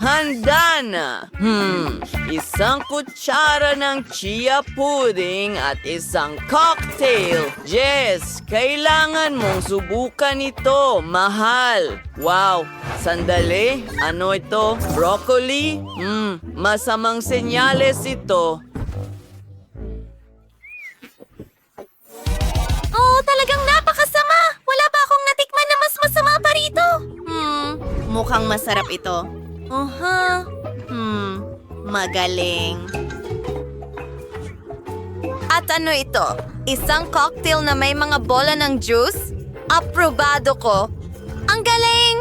Handa na! Isang kutsara ng chia pudding at isang cocktail. Jess, kailangan mong subukan ito, mahal. Wow, sandali. Ano ito? Broccoli? Masamang senyales ito.
Oh, talagang napakasama! Wala pa akong natikman na mas masama pa rito. Mukhang masarap ito. Magaling. At ano ito? Isang cocktail na may mga bola ng juice? Aprobado ko. Ang galing!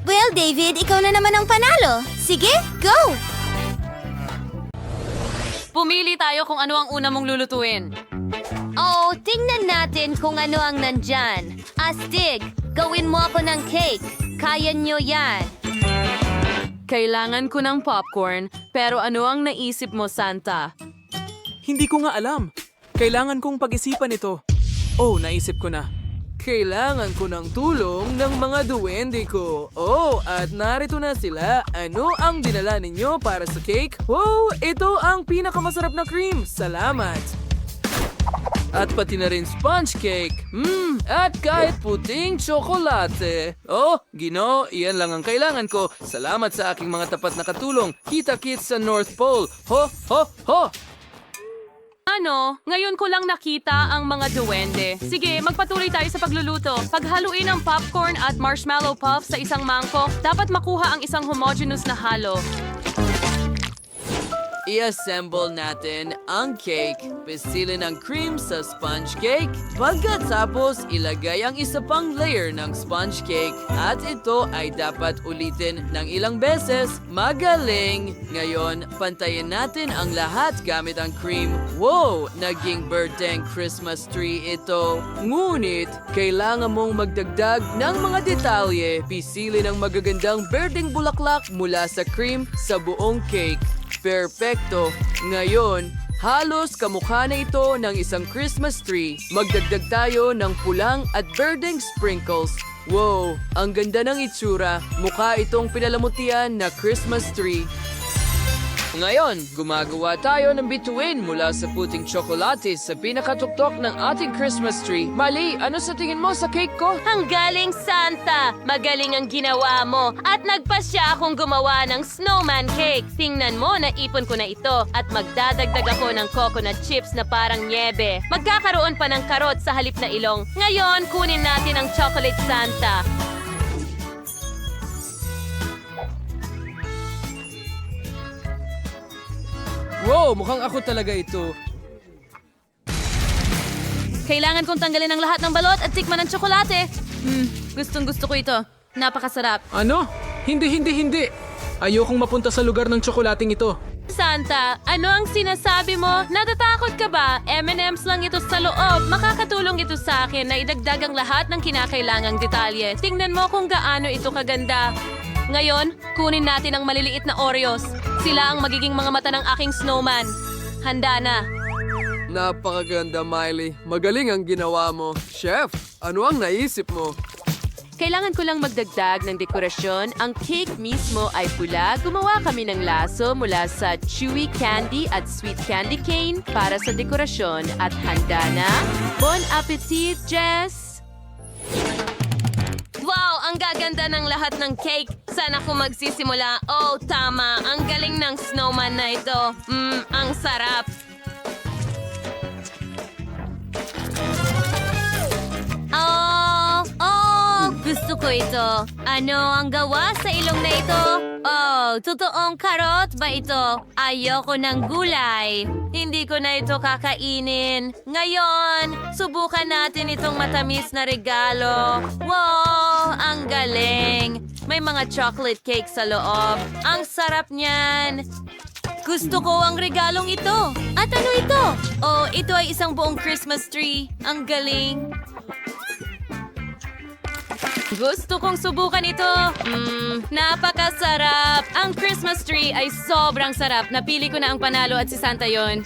Well, David, ikaw na naman ang panalo. Sige, go!
Pumili tayo kung ano ang una mong lulutuin.
Oh, tingnan natin kung ano ang nandyan. Astig, gawin mo ako ng cake. Kaya nyo yan.
Kailangan ko ng popcorn, pero ano ang naisip mo, Santa?
Hindi ko nga alam. Kailangan kong pag-isipan ito. Oh, naisip ko na. Kailangan ko ng tulong ng mga duwende ko. Oh, at narito na sila. Ano ang dinala ninyo para sa cake? Wow, ito ang pinakamasarap na cream. Salamat. At pati na rin sponge cake. At kahit puting tsokolate. Oh, Gino, iyan lang ang kailangan ko. Salamat sa aking mga tapat na katulong. Kita-kits sa North Pole. Ho, ho, ho!
Ano? Ngayon ko lang nakita ang mga duwende. Sige, magpatuloy tayo sa pagluluto. Paghaluin ang popcorn at marshmallow puff sa isang mangkok, dapat makuha ang isang homogeneous na halo.
I-assemble natin ang cake. Pisilin ang cream sa sponge cake. Pagkatapos, ilagay ang isa pang layer ng sponge cake. At ito ay dapat ulitin ng ilang beses. Magaling! Ngayon, pantayin natin ang lahat gamit ang cream. Wow! Naging birthday Christmas tree ito. Ngunit, kailangan mong magdagdag ng mga detalye. Pisilin ang magagandang berdeng bulaklak mula sa cream sa buong cake. Perpekto! Ngayon, halos kamukha na ito ng isang Christmas tree. Magdagdag tayo ng pulang at berdeng sprinkles. Wow! Ang ganda ng itsura. Mukha itong pinalamutian na Christmas tree. Ngayon, gumagawa tayo ng bituin mula sa puting tsokolate sa pinakatuktok ng ating Christmas tree. Mali, ano sa tingin mo sa cake ko?
Ang galing, Santa! Magaling ang ginawa mo. At nagpasya akong gumawa ng snowman cake. Tingnan mo, naipon ko na ito. At magdadagdag ako ng coconut chips na parang niebe. Magkakaroon pa ng karot sa halip na ilong. Ngayon, kunin natin ang chocolate Santa.
Wow, mukhang ako talaga ito.
Kailangan kong tanggalin ang lahat ng balot at tikman ng tsokolate. Gustong gusto ko ito. Napakasarap.
Ano? Hindi. Ayokong mapunta sa lugar ng tsokolating ito.
Santa, ano ang sinasabi mo? Natatakot ka ba? M&M's lang ito sa loob. Makakatulong ito sa akin na idagdag ang lahat ng kinakailangang detalye. Tingnan mo kung gaano ito kaganda. Ngayon, kunin natin ang maliliit na Oreos. Sila ang magiging mga mata ng aking snowman. Handa na.
Napakaganda, Miley. Magaling ang ginawa mo. Chef, ano ang naisip mo?
Kailangan ko lang magdagdag ng dekorasyon. Ang cake mismo ay pula. Gumawa kami ng laso mula sa chewy candy at sweet candy cane para sa dekorasyon. At handa na. Bon appetit, Jess! Wow! Ang gaganda ng lahat ng cake. Saan ako magsisimula? Oh, tama. Ang galing ng snowman na ito. Ang sarap. Oh,
Ayoko ito. Ano ang gawa sa ilong na ito? Oh, totoong karot ba ito? Ayoko ng gulay. Hindi ko na ito kakainin. Ngayon, subukan natin itong matamis na regalo. Wow, ang galing. May mga chocolate cake sa loob. Ang sarap niyan. Gusto ko ang regalong ito. At ano ito? Oh, ito ay isang buong Christmas tree. Ang galing. Gusto kong subukan ito. Napakasarap. Ang Christmas tree ay sobrang sarap. Napili ko na ang panalo at si Santa yon.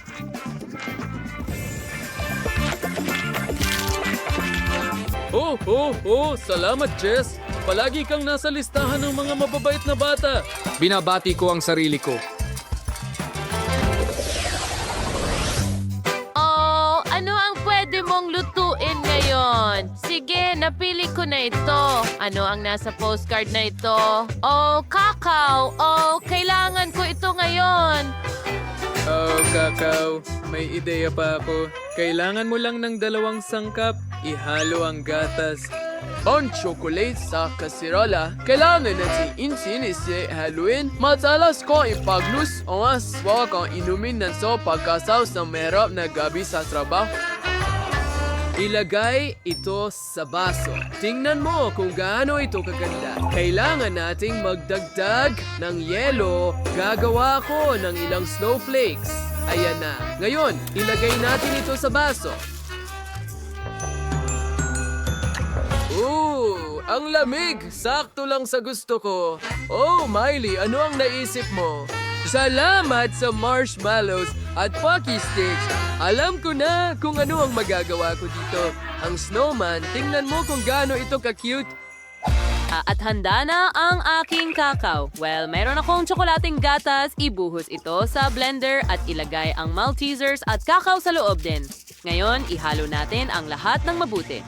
Salamat, Jess. Palagi kang nasa listahan ng mga mababait na bata. Binabati ko ang sarili ko.
Oh, ano ang pwede mong lutuin ngayon? Sige, napili ko na ito. Ano ang nasa postcard na ito? Oh, kakao. Oh, kailangan ko ito ngayon.
Oh, kakao. May ideya pa ako. Kailangan mo lang ng 2 sangkap. Ihalo ang gatas. Ang chocolate sa kasirola. Kailangan natin insinisi haluin. Matalas ko ipaglus o aswa kang inumin ng so pagkasaw sa merap na gabi sa trabaho. Ilagay ito sa baso. Tingnan mo kung gaano ito kaganda. Kailangan nating magdagdag ng yelo. Gagawa ko ng ilang snowflakes. Ayan na. Ngayon, ilagay natin ito sa baso. Ang lamig! Sakto lang sa gusto ko. Oh, Miley, ano ang naisip mo? Salamat sa marshmallows at Pocky Sticks. Alam ko na kung ano ang magagawa ko dito. Ang snowman, tingnan mo kung gaano ito ka-cute.
At handa na ang aking kakao. Well, meron akong tsokolating gatas. Ibuhos ito sa blender at ilagay ang Maltesers at kakao sa loob din. Ngayon, ihalo natin ang lahat ng mabuti.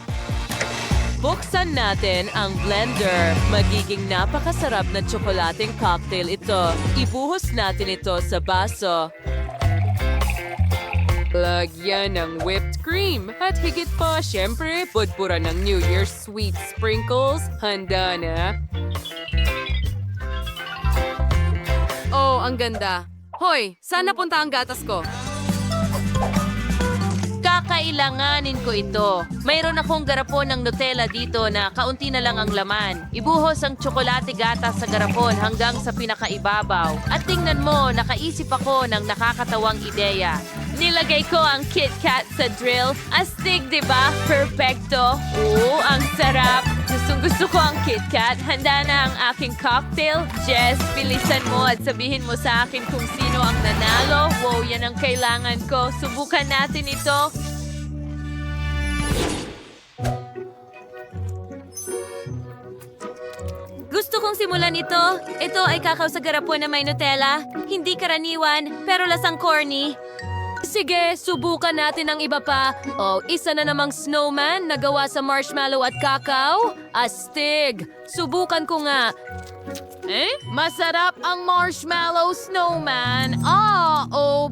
Buksan natin ang blender. Magiging napakasarap na tsokolating cocktail ito. Ibuhos natin ito sa baso. Lagyan ng whipped cream. At higit pa, syempre, pudpura ng New Year's sweet sprinkles. Handa na.
Oh, ang ganda. Hoy, saan napunta ang gatas ko? Kakailanganin ko ito. Mayroon akong garapon ng Nutella dito na kaunti na lang ang laman. Ibuhos ang tsokolate gatas sa garapon hanggang sa pinakaibabaw. At tingnan mo, nakaisip ako ng nakakatawang ideya. Nilagay ko ang Kit Kat sa drill. Astig, di ba? Perfecto. Oo, ang sarap. Gusto ko ang Kit Kat. Handa na ang aking cocktail. Jess, bilisan mo at sabihin mo sa akin kung sino ang nanalo. Wow, yan ang kailangan ko. Subukan natin ito.
Gusto kong simulan ito. Ito ay kakao sa garapon na may Nutella. Hindi karaniwan, pero lasang corny.
Sige, subukan natin ang iba pa. Oh, isa na namang snowman na gawa sa marshmallow at kakao. Astig! Subukan ko nga. Masarap ang marshmallow snowman.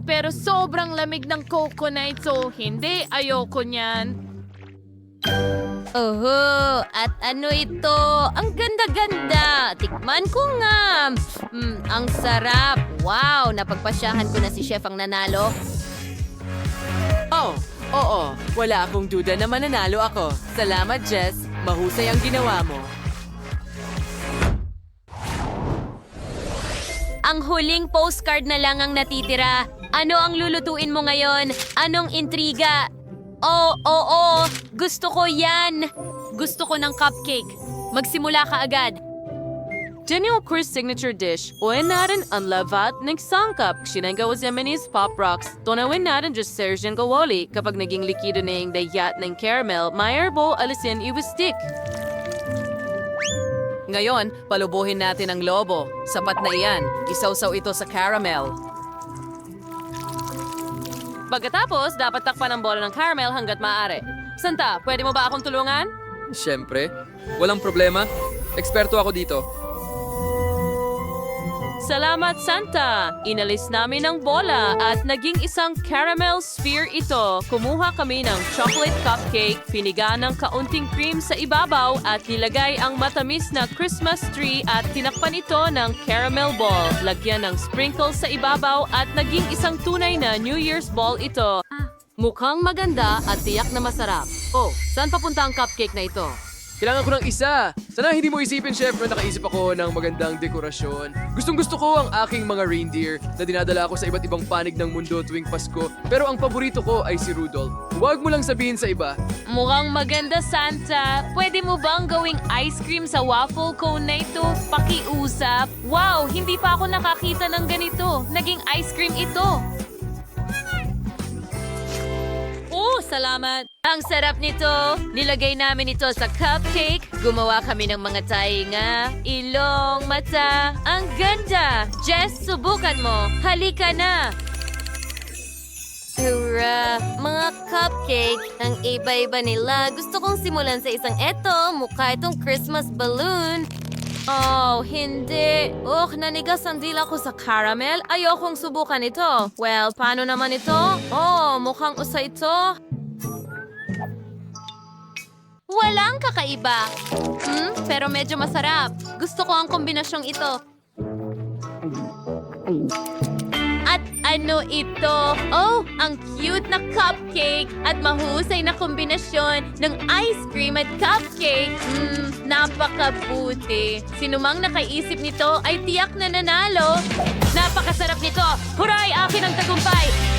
Pero sobrang lamig ng coconut, so hindi, ayoko niyan.
Oho, at ano ito? Ang ganda-ganda. Tikman ko nga. Ang sarap. Wow, napagpasyahan ko na si Chef ang nanalo.
Oo. Wala akong duda na mananalo ako. Salamat, Jess. Mahusay ang ginawa mo.
Ang huling postcard na lang ang natitira. Ano ang lulutuin mo ngayon? Anong intriga? Oo. Gusto ko yan. Gusto ko ng cupcake. Magsimula ka agad.
Daniel Chris signature dish. Uwin natin ang lavat ng sangkap. Sinanggaw sa Yemeni's Pop Rocks. Tonawin natin just Sergeant Gawali. Kapag naging likido na yung dayat ng caramel, mayarbo alisin iwistik.
Ngayon, palubuhin natin ang lobo. Sapat na iyan. Isawsaw ito sa caramel.
Pagkatapos, dapat takpan ang bola ng caramel hanggat maaari. Santa, pwede mo ba akong tulungan?
Siyempre. Walang problema. Eksperto ako dito.
Salamat, Santa! Inalis namin ang bola at naging isang caramel sphere ito. Kumuha kami ng chocolate cupcake, piniga ng kaunting cream sa ibabaw at nilagay ang matamis na Christmas tree at tinakpan ito ng caramel ball. Lagyan ng sprinkles sa ibabaw at naging isang tunay na New Year's ball ito.
Mukhang maganda at tiyak na masarap. Oh, saan papunta ang cupcake na ito?
Kailangan ko ng isa. Sana hindi mo isipin, Chef, na nakaisip ako ng magandang dekorasyon. Gustong-gusto ko ang aking mga reindeer na dinadala ko sa iba't ibang panig ng mundo tuwing Pasko. Pero ang paborito ko ay si Rudolph. Huwag mo lang sabihin sa iba.
Mukhang maganda, Santa. Pwede mo bang gawing ice cream sa waffle cone na ito? Pakiusap. Wow, hindi pa ako nakakita ng ganito. Naging ice cream ito.
Oh, salamat! Ang sarap nito! Nilagay namin ito sa cupcake. Gumawa kami ng mga tainga, ilong, mata. Ang ganda! Jess, subukan mo! Halika na! Hurra! Mga cupcake, ang iba-iba nila. Gusto kong simulan sa isang mukha itong Christmas balloon. Oh, hindi. Nanigas ang dila ko sa caramel. Ayokong subukan ito. Well, paano naman ito? Oh, mukhang usa ito. Walang kakaiba. Pero medyo masarap. Gusto ko ang kombinasyong ito. At ano ito? Oh, ang cute na cupcake at mahusay na kombinasyon ng ice cream at cupcake. Napakabuti. Sinumang nakaisip nito ay tiyak na nanalo. Napakasarap nito. Huray, akin ang tagumpay.